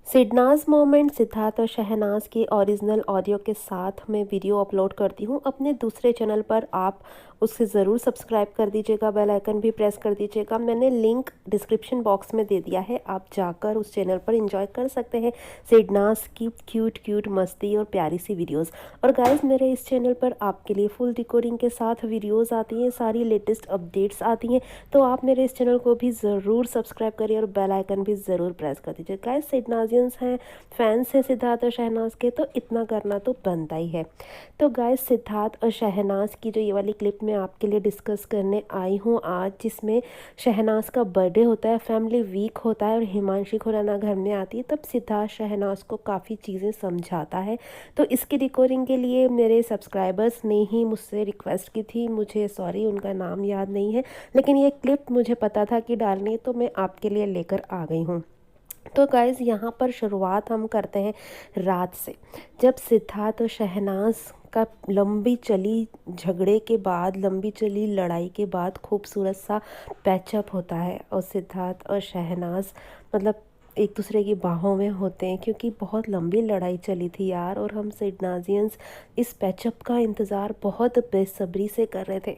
Sidnaaz moment Siddharth और शहनाज की original audio के साथ मैं वीडियो अपलोड करती हूँ अपने दूसरे चैनल पर। आप उसे ज़रूर सब्सक्राइब कर दीजिएगा, बेल आइकन भी प्रेस कर दीजिएगा। मैंने लिंक डिस्क्रिप्शन बॉक्स में दे दिया है, आप जाकर उस चैनल पर एंजॉय कर सकते हैं सिडनाज़ की क्यूट क्यूट मस्ती और प्यारी सी वीडियोस। और गाइस, मेरे इस चैनल पर आपके लिए फुल डिकोडिंग के साथ वीडियोस आती हैं, सारी लेटेस्ट अपडेट्स आती हैं। तो आप मेरे इस चैनल को भी ज़रूर सब्सक्राइब करिए और बेल आइकन भी ज़रूर प्रेस कर दीजिए। गाइस, सिडनाजियंस हैं, फैंस हैं सिद्धार्थ और शहनाज के, तो इतना करना तो बनता ही है। तो गाइस, सिद्धार्थ और शहनाज की जो ये वाली क्लिप मैं आपके लिए डिस्कस करने आई हूँ आज, जिसमें शहनाज का बर्थडे होता है, फैमिली वीक होता है और हिमांशी खुराना घर में आती है, तब सिद्धार्थ शहनाज को काफ़ी चीज़ें समझाता है। तो इसकी रिकॉर्डिंग के लिए मेरे सब्सक्राइबर्स ने ही मुझसे रिक्वेस्ट की थी, मुझे सॉरी उनका नाम याद नहीं है, लेकिन ये क्लिप मुझे पता था कि डालनी, तो मैं आपके लिए लेकर आ गई हूँ। तो गाइज़, यहाँ पर शुरुआत हम करते हैं रात से, जब सिद्धार्थ और शहनाज का लंबी चली झगड़े के बाद, लंबी चली लड़ाई के बाद खूबसूरत सा पैचअप होता है और सिद्धार्थ और शहनाज मतलब एक दूसरे की बाहों में होते हैं, क्योंकि बहुत लंबी लड़ाई चली थी यार। और हम सिडनाजियंस इस पैचअप का इंतज़ार बहुत बेसब्री से कर रहे थे।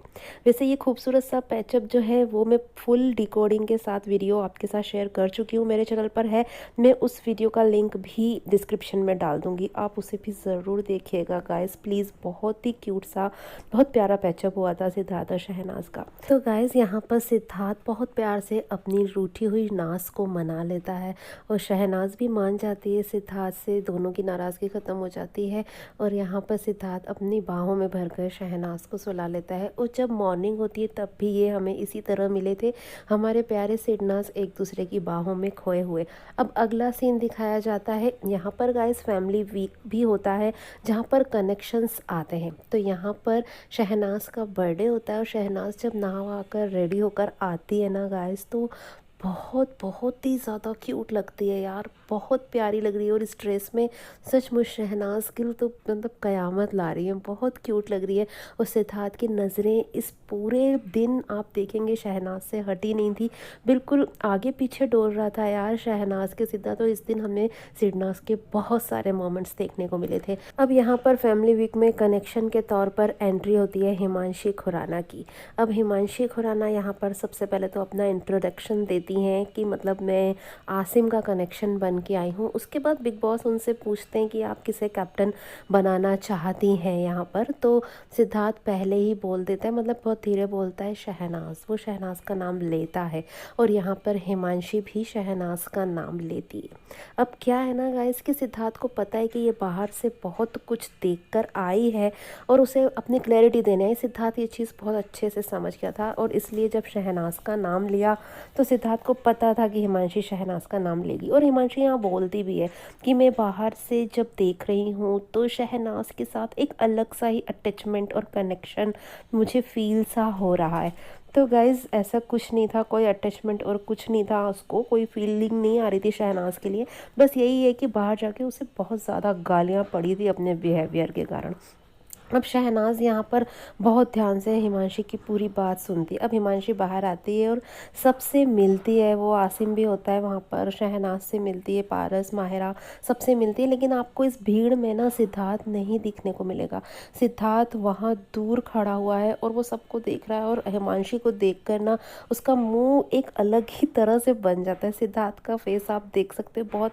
वैसे ये खूबसूरत सा पैचअप जो है वो मैं फुल डिकोडिंग के साथ वीडियो आपके साथ शेयर कर चुकी हूँ, मेरे चैनल पर है। मैं उस वीडियो का लिंक भी डिस्क्रिप्शन में डाल दूँगी, आप उसे भी ज़रूर देखिएगा गाइस प्लीज़। बहुत ही क्यूट सा, बहुत प्यारा पैचअप हुआ था सिद्धार्थ और शहनाज का। तो गाइस, यहाँ पर सिद्धार्थ बहुत प्यार से अपनी रूठी हुई नाज को मना लेता है और शहनाज भी मान जाती है सिद्धार्थ से, दोनों की नाराज़गी ख़त्म हो जाती है। और यहाँ पर सिद्धार्थ अपनी बाहों में भरकर शहनाज को सुला लेता है। और जब मॉर्निंग होती है तब भी ये हमें इसी तरह मिले थे, हमारे प्यारे सिडनाज एक दूसरे की बाहों में खोए हुए। अब अगला सीन दिखाया जाता है, यहाँ पर गाइस फैमिली वीक भी होता है, जहाँ पर कनेक्शंस आते हैं। तो यहाँ पर शहनाज का बर्थडे होता है और शहनाज जब नहा कर रेडी होकर आती है ना गाइस, तो बहुत बहुत ही ज़्यादा क्यूट लगती है यार, बहुत प्यारी लग रही है। और इस ड्रेस में सचमुच शहनाज गिल तो मतलब क़यामत ला रही है, बहुत क्यूट लग रही है। और सिद्धार्थ की नज़रें इस पूरे दिन आप देखेंगे शहनाज से हटी नहीं थी, बिल्कुल आगे पीछे डोल रहा था यार शहनाज के सिद्धार्थ। तो इस दिन हमें सिडनाज के बहुत सारे मोमेंट्स देखने को मिले थे। अब यहाँ पर फैमिली वीक में कनेक्शन के तौर पर एंट्री होती है हिमांशी खुराना की। अब हिमांशी खुराना यहाँ पर सबसे पहले तो अपना इंट्रोडक्शन देती हैं कि मतलब मैं आसिम का कनेक्शन बन के आई हूँ। उसके बाद बिग बॉस उनसे पूछते हैं कि आप किसे कैप्टन बनाना चाहती हैं यहाँ पर। तो सिद्धार्थ पहले ही बोल देता है, मतलब बहुत धीरे बोलता है शहनाज, वो शहनाज का नाम लेता है। और यहाँ पर हिमांशी भी शहनाज का नाम लेती है। अब क्या है ना गाइस कि सिद्धार्थ को पता है कि ये बाहर से बहुत कुछ देखकर आई है और उसे अपनी क्लैरिटी देना है। सिद्धार्थ ये चीज़ बहुत अच्छे से समझ गया था और इसलिए जब शहनाज का नाम लिया तो सिद्धार्थ को पता था कि हिमांशी शहनाज का नाम लेगी। और हिमांशी यहाँ बोलती भी है कि मैं बाहर से जब देख रही हूँ तो शहनाज के साथ एक अलग सा ही अटैचमेंट और कनेक्शन मुझे फील सा हो रहा है। तो गाइज़, ऐसा कुछ नहीं था, कोई अटैचमेंट और कुछ नहीं था, उसको कोई फीलिंग नहीं आ रही थी शहनाज के लिए। बस यही है कि बाहर जाके उसे बहुत ज़्यादा गालियाँ पड़ी थी अपने बिहेवियर के कारण। अब शहनाज यहाँ पर बहुत ध्यान से हिमांशी की पूरी बात सुनती है। अब हिमांशी बाहर आती है और सबसे मिलती है, वो आसिम भी होता है वहाँ पर, शहनाज से मिलती है, पारस, माहिरा, सबसे मिलती है। लेकिन आपको इस भीड़ में ना सिद्धार्थ नहीं दिखने को मिलेगा। सिद्धार्थ वहाँ दूर खड़ा हुआ है और वो सबको देख रहा है और हिमांशी को देख कर ना उसका मुंह एक अलग ही तरह से बन जाता है। सिद्धार्थ का फेस आप देख सकते हो, बहुत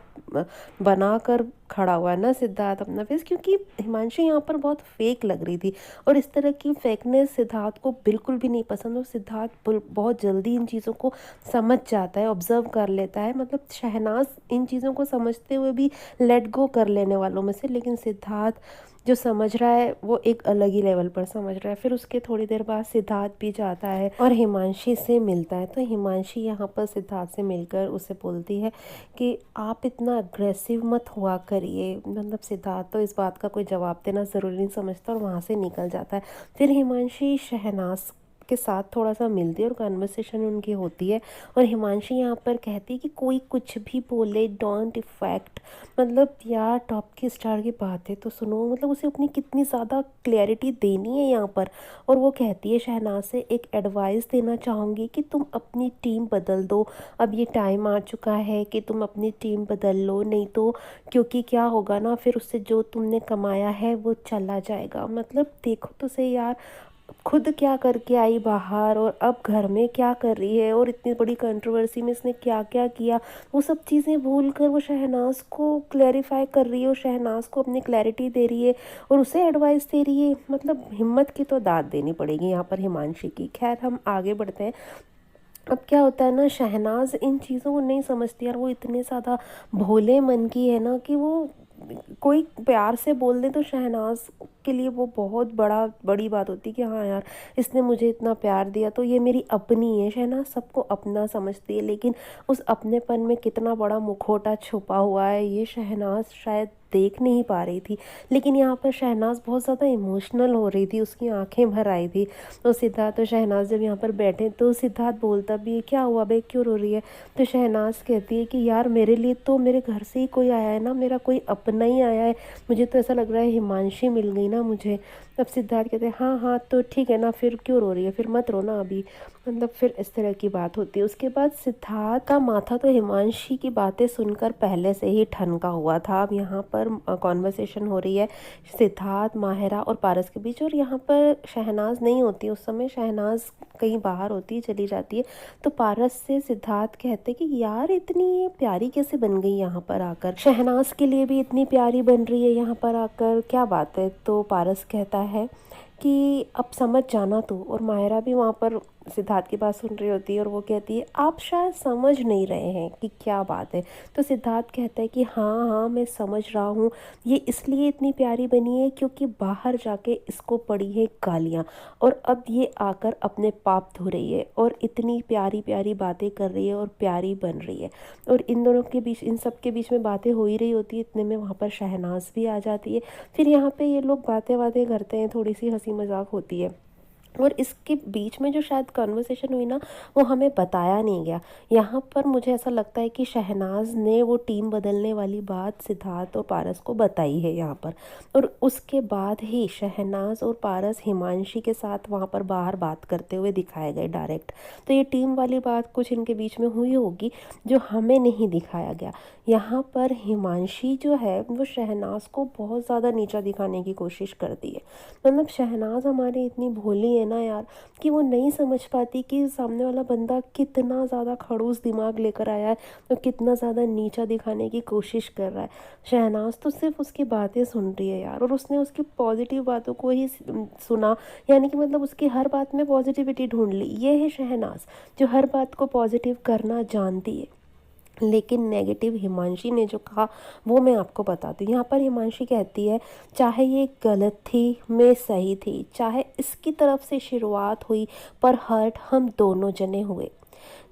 बना कर खड़ा हुआ है ना सिद्धार्थ अपना फेस, क्योंकि हिमांशी यहाँ पर बहुत फेक लग रही थी। और इस तरह की फेकनेस सिद्धार्थ को बिल्कुल भी नहीं पसंद। और सिद्धार्थ बहुत जल्दी इन चीज़ों को समझ जाता है, ऑब्जर्व कर लेता है। मतलब शहनाज इन चीज़ों को समझते हुए भी लेट गो कर लेने वालों में से, लेकिन सिद्धार्थ जो समझ रहा है वो एक अलग ही लेवल पर समझ रहा है। फिर उसके थोड़ी देर बाद सिद्धार्थ भी जाता है और हिमांशी से मिलता है। तो हिमांशी यहाँ पर सिद्धार्थ से मिलकर उसे बोलती है कि आप इतना अग्रेसिव मत हुआ करिए। मतलब सिद्धार्थ तो इस बात का कोई जवाब देना ज़रूरी नहीं समझता और वहाँ से निकल जाता है। फिर हिमांशी शहनाज के साथ थोड़ा सा मिलती है और कन्वर्सेशन उनकी होती है। और हिमांशी यहाँ पर कहती है कि कोई कुछ भी बोले डोंट इफेक्ट, मतलब यार टॉप की स्टार की बातें तो सुनो, मतलब उसे अपनी कितनी ज़्यादा क्लैरिटी देनी है यहाँ पर। और वो कहती है शहनाज से एक एडवाइस देना चाहूँगी कि तुम अपनी टीम बदल दो, अब ये टाइम आ चुका है कि तुम अपनी टीम बदल लो, नहीं तो क्योंकि क्या होगा ना फिर उससे जो तुमने कमाया है वो चला जाएगा। मतलब देखो तो सही यार, खुद क्या करके आई बाहर और अब घर में क्या कर रही है, और इतनी बड़ी कंट्रोवर्सी में इसने क्या क्या किया, वो सब चीज़ें भूल कर वो शहनाज को क्लैरिफाई कर रही है और शहनाज को अपनी क्लैरिटी दे रही है और उसे एडवाइस दे रही है। मतलब हिम्मत की तो दाद देनी पड़ेगी यहाँ पर हिमांशी की। खैर हम आगे बढ़ते हैं। अब क्या होता है ना, शहनाज इन चीज़ों को नहीं समझती यार, वो इतने ज़्यादा भोले मन की है ना कि वो कोई प्यार से बोल दे तो शहनाज के लिए वो बहुत बड़ी बात होती है कि हाँ यार इसने मुझे इतना प्यार दिया तो ये मेरी अपनी है। शहनाज सबको अपना समझती है, लेकिन उस अपनेपन में कितना बड़ा मुखौटा छुपा हुआ है ये शहनाज शायद देख नहीं पा रही थी। लेकिन यहाँ पर शहनाज बहुत ज़्यादा इमोशनल हो रही थी, उसकी आंखें भर आई थी। तो सिद्धार्थ और शहनाज जब यहाँ पर बैठे तो सिद्धार्थ बोलता भी है क्या हुआ बे, क्यों रो रही है। तो शहनाज कहती है कि यार मेरे लिए तो मेरे घर से ही कोई आया है ना, मेरा कोई अपना ही आया है, मुझे तो ऐसा लग रहा है हिमांशी मिल गई ना मुझे। तब सिद्धार्थ कहते हैं हाँ हाँ तो ठीक है ना, फिर क्यों रो रही है, फिर मत रो ना अभी। मतलब फिर इस तरह की बात होती है। उसके बाद सिद्धार्थ का माथा तो हिमांशी की बातें सुनकर पहले से ही ठनका हुआ था। अब यहाँ पर कॉन्वर्सेशन हो रही है सिद्धार्थ, माहिरा और पारस के बीच, और यहाँ पर शहनाज नहीं होती उस समय, शहनाज कहीं बाहर होती है, चली जाती है। तो पारस से सिद्धार्थ कहते कि यार इतनी प्यारी कैसे बन गई यहाँ पर आकर, शहनाज के लिए भी इतनी प्यारी बन रही है यहाँ पर आकर, क्या बात है। तो पारस कहता है कि अब समझ जाना तू। और मायरा भी वहाँ पर सिद्धार्थ की बात सुन रही होती है और वो कहती है आप शायद समझ नहीं रहे हैं कि क्या बात है। तो सिद्धार्थ कहता है कि हाँ हाँ मैं समझ रहा हूँ, ये इसलिए इतनी प्यारी बनी है क्योंकि बाहर जाके इसको पड़ी है गालियाँ, और अब ये आकर अपने पाप धो रही है और इतनी प्यारी प्यारी बातें कर रही है और प्यारी बन रही है। और इन दोनों के बीच, इन सब के बीच में बातें हो ही रही होती है, इतने में वहाँ पर शहनाज भी आ जाती है। फिर यहाँ पे ये लोग बातें बातें करते हैं, थोड़ी सी हंसी मजाक होती है। और इसके बीच में जो शायद कन्वर्सेशन हुई ना वो हमें बताया नहीं गया। यहाँ पर मुझे ऐसा लगता है कि शहनाज ने वो टीम बदलने वाली बात सिद्धार्थ और पारस को बताई है यहाँ पर, और उसके बाद ही शहनाज और पारस हिमांशी के साथ वहाँ पर बाहर बात करते हुए दिखाए गए डायरेक्ट। तो ये टीम वाली बात कुछ इनके बीच में हुई होगी जो हमें नहीं दिखाया गया। यहाँ पर हिमांशी जो है वो शहनाज को बहुत ज़्यादा नीचा दिखाने की कोशिश करती है। मतलब शहनाज हमारी इतनी भोली है ना यार कि वो नहीं समझ पाती कि सामने वाला बंदा कितना ज़्यादा खड़ूस दिमाग लेकर आया है और कितना ज़्यादा नीचा दिखाने की कोशिश कर रहा है। शहनाज तो सिर्फ उसकी बातें सुन रही है यार, और उसने उसकी पॉजिटिव बातों को ही सुना, यानी कि मतलब उसकी हर बात में पॉजिटिविटी ढूंढ ली। ये है शहनाज जो हर बात को पॉजिटिव करना जानती है। लेकिन नेगेटिव हिमांशी ने जो कहा वो मैं आपको बताती हूँ। यहाँ पर हिमांशी कहती है चाहे ये गलत थी मैं सही थी, चाहे इसकी तरफ से शुरुआत हुई पर हर्ट हम दोनों जने हुए।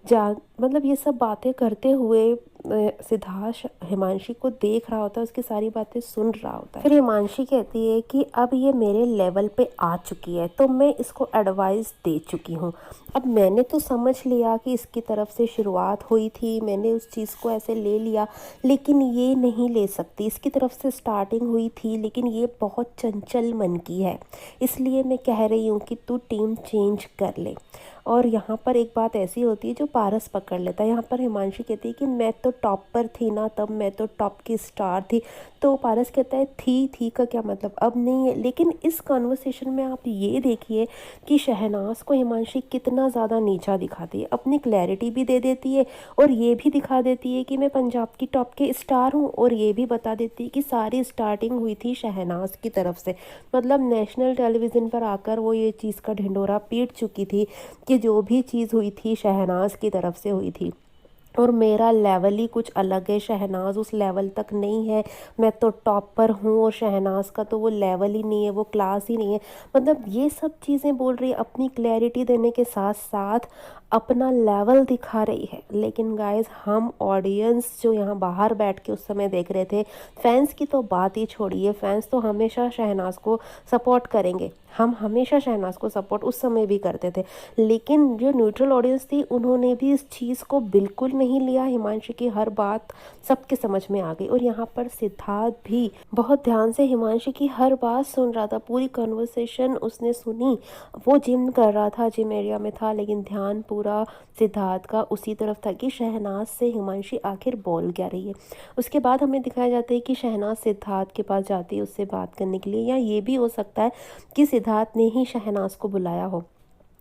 जान मतलब ये सब बातें करते हुए सिद्धार्थ हिमांशी को देख रहा होता है, उसकी सारी बातें सुन रहा होता है। फिर हिमांशी कहती है कि अब ये मेरे लेवल पे आ चुकी है तो मैं इसको एडवाइस दे चुकी हूँ। अब मैंने तो समझ लिया कि इसकी तरफ से शुरुआत हुई थी, मैंने उस चीज़ को ऐसे ले लिया, लेकिन ये नहीं ले सकती। इसकी तरफ से स्टार्टिंग हुई थी लेकिन ये बहुत चंचल मन की है, इसलिए मैं कह रही हूँ कि तू टीम चेंज कर ले। और यहाँ पर एक बात ऐसी होती है जो पारस पकड़ लेता है। यहाँ पर हिमांशी कहती है कि मैं तो टॉप पर थी ना, तब मैं तो टॉप की स्टार थी। तो पारस कहता है थी का क्या मतलब, अब नहीं है। लेकिन इस कॉन्वर्सेशन में आप ये देखिए कि शहनाज को हिमांशी कितना ज़्यादा नीचा दिखाती है, अपनी क्लैरिटी भी दे देती है और ये भी दिखा देती है कि मैं पंजाब की टॉप के स्टार हूँ, और ये भी बता देती है कि सारी स्टार्टिंग हुई थी शहनाज की तरफ से। मतलब नेशनल टेलीविज़न पर आकर वो ये चीज़ का ढिंढोरा पीट चुकी थी कि जो भी चीज़ हुई थी शहनाज की तरफ से हुई थी, और मेरा लेवल ही कुछ अलग है, शहनाज उस लेवल तक नहीं है, मैं तो टॉप पर हूँ और शहनाज का तो वो लेवल ही नहीं है, वो क्लास ही नहीं है। मतलब ये सब चीज़ें बोल रही है, अपनी क्लैरिटी देने के साथ साथ अपना लेवल दिखा रही है। लेकिन गाइस हम ऑडियंस जो यहाँ बाहर बैठ के उस समय देख रहे थे, फैंस की तो बात ही छोड़िए, फैंस तो हमेशा शहनाज को सपोर्ट करेंगे। हम हमेशा शहनाज़ को सपोर्ट उस समय भी करते थे, लेकिन जो न्यूट्रल ऑडियंस थी उन्होंने भी इस चीज़ को बिल्कुल नहीं लिया। हिमांशु की हर बात सबके समझ में आ गई और यहाँ पर सिद्धार्थ भी बहुत ध्यान से हिमांशु की हर बात सुन रहा था, पूरी कन्वर्सेशन उसने सुनी। वो जिम कर रहा था, जिम एरिया में था, लेकिन ध्यान पूरा सिद्धार्थ का उसी तरफ था कि शहनाज़ से हिमांशु आखिर बोल क्या रही है। उसके बाद हमें दिखाया जाता है कि शहनाज़ सिद्धार्थ के पास जाती है उससे बात करने के लिए, या ये भी हो सकता है कि सिद्धार्थ ने ही शहनाज़ को बुलाया हो।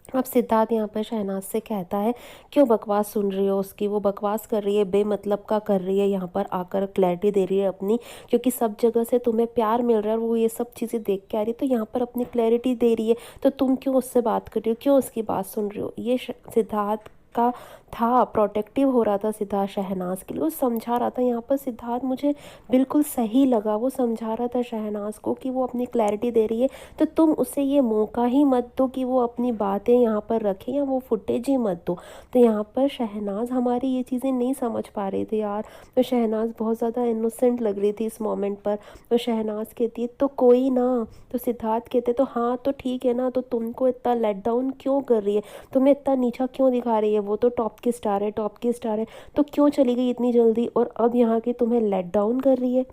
अब सिद्धार्थ यहाँ पर शहनाज़ से कहता है, क्यों बकवास सुन रही हो उसकी, वो बकवास कर रही है, बेमतलब का कर रही है, यहाँ पर आकर क्लैरिटी दे रही है अपनी, क्योंकि सब जगह से तुम्हें प्यार मिल रहा है और वो ये सब चीज़ें देख के आ रही है, तो यहाँ पर अपनी क्लैरिटी दे रही है, तो तुम क्यों उससे बात कर रही हो, क्यों उसकी बात सुन रही हो। ये सिद्धार्थ का था, प्रोटेक्टिव हो रहा था सिद्धार्थ शहनाज़ के लिए, वो समझा रहा था। यहाँ पर सिद्धार्थ मुझे बिल्कुल सही लगा, वो समझा रहा था शहनाज़ को कि वो अपनी क्लैरिटी दे रही है, तो तुम उसे ये मौका ही मत दो कि वो अपनी बातें यहाँ पर रखे, या वो फुटेज ही मत दो। तो यहाँ पर शहनाज़ हमारी ये चीज़ें नहीं समझ पा रही थी यार। तो शहनाज़ बहुत ज़्यादा इनोसेंट लग रही थी इस मोमेंट पर। तो शहनाज़ कहती है तो कोई ना, तो सिद्धार्थ कहते तो हाँ तो ठीक है ना, तो तुमको इतना लेट डाउन क्यों कर रही है, तुम्हें इतना नीचा क्यों दिखा रही है, वो तो टॉप की स्टार है, टॉप की स्टार है, तो क्यों चली गई इतनी जल्दी और अब यहाँ की तुम्हें लेट डाउन कर रही है।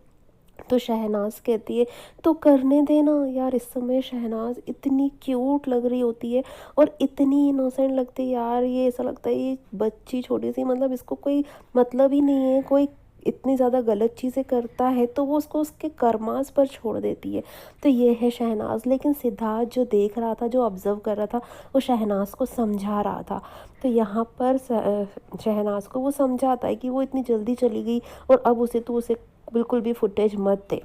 तो शहनाज़ कहती है तो करने देना यार। इस समय शहनाज़ इतनी क्यूट लग रही होती है और इतनी इनोसेंट लगती है यार, ये ऐसा लगता है ये बच्ची छोटी सी, मतलब इसको कोई मतलब ही नहीं है, कोई इतनी ज़्यादा गलत चीज़ें करता है तो वो उसको उसके कर्मास पर छोड़ देती है। तो ये है शहनाज़। लेकिन सिद्धार्थ जो देख रहा था, जो ऑब्ज़र्व कर रहा था, वो शहनाज़ को समझा रहा था। तो यहाँ पर शहनाज़ को वो समझाता है कि वो इतनी जल्दी चली गई और अब उसे बिल्कुल भी फुटेज मत दे।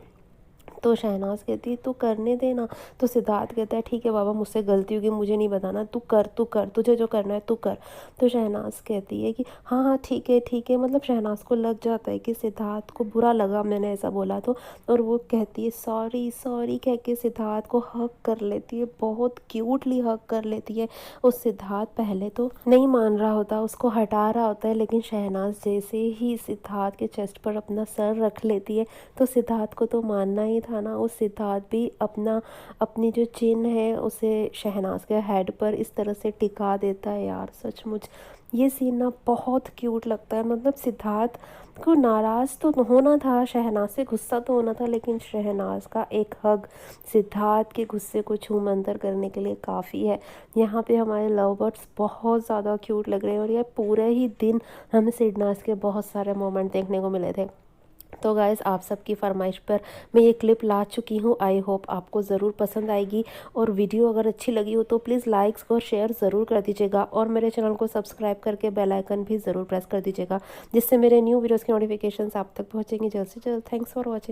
तो शहनाज़ कहती है तू करने दे ना। तो सिद्धार्थ कहता है ठीक है बाबा, मुझसे गलती होगी, मुझे नहीं बताना, तू कर तुझे जो करना है तू कर। तो शहनाज़ कहती है कि हाँ हाँ ठीक है, मतलब शहनाज़ को लग जाता है कि सिद्धार्थ को बुरा लगा मैंने ऐसा बोला तो, और वो कहती है सॉरी सॉरी कह के सिद्धार्थ को हग कर लेती है, बहुत क्यूटली हग कर लेती है। उस सिद्धार्थ पहले तो नहीं मान रहा होता, उसको हटा रहा होता है, लेकिन शहनाज़ जैसे ही सिद्धार्थ के चेस्ट पर अपना सर रख लेती है तो सिद्धार्थ को तो मानना ही था ना। उस सिद्धार्थ भी अपनी जो चिन है उसे शहनाज़ के हेड पर इस तरह से टिका देता है यार। सचमुच ये सीन ना बहुत क्यूट लगता है। मतलब सिद्धार्थ को नाराज़ तो होना था, शहनाज़ से गुस्सा तो होना था, लेकिन शहनाज़ का एक हग सिद्धार्थ के गुस्से को छूमंतर करने के लिए काफ़ी है। यहाँ पे हमारे लव बर्ड्स बहुत ज़्यादा क्यूट लग रहे हैं और ये पूरे ही दिन हमें सिडनाज़ के बहुत सारे मोमेंट देखने को मिले थे। तो गाइज़ आप सबकी फरमाइश पर मैं ये क्लिप ला चुकी हूँ। आई होप आपको ज़रूर पसंद आएगी, और वीडियो अगर अच्छी लगी हो तो प्लीज़ लाइक्स और शेयर ज़रूर कर दीजिएगा, और मेरे चैनल को सब्सक्राइब करके बेल आइकन भी ज़रूर प्रेस कर दीजिएगा, जिससे मेरे न्यू वीडियोज़ की नोटिफिकेशंस आप तक पहुँचेंगी जल्द से जल्द। Thanks for watching.